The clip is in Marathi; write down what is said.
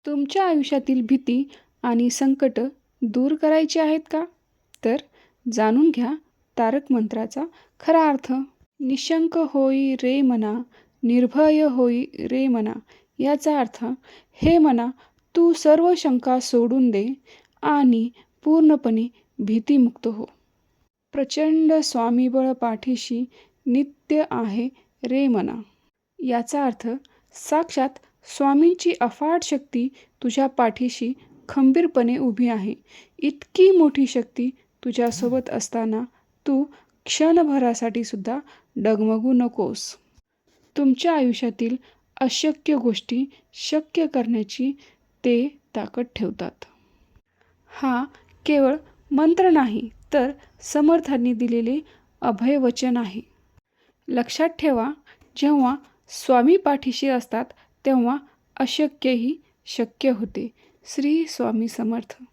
तुमच्या आयुष्यातील भीती आणि संकट दूर करायची आहेत का? तर जाणून घ्या तारक मंत्राचा खरा अर्थ. निशंक होई रे मना, निर्भय होई रे मना. याचा अर्थ, हे मना, तू सर्व शंका सोडून दे आणि पूर्णपणे भीतीमुक्त हो. प्रचंड स्वामीबळ पाठीशी नित्य आहे रे मना. याचा अर्थ, साक्षात स्वामींची अफाट शक्ती तुझ्या पाठीशी खंबीरपणे उभी आहे. इतकी मोठी शक्ती तुझ्यासोबत असताना तू क्षणभरासाठी सुद्धा डगमगू नकोस. तुमच्या आयुष्यातील अशक्य गोष्टी शक्य करण्याची ते ताकद ठेवतात. हा केवळ मंत्र नाही, तर समर्थांनी दिलेले अभयवचन आहे. लक्षात ठेवा, जेव्हा स्वामी पाठीशी असतात तेव्हा अशक्यही शक्य होते. श्री स्वामी समर्थ.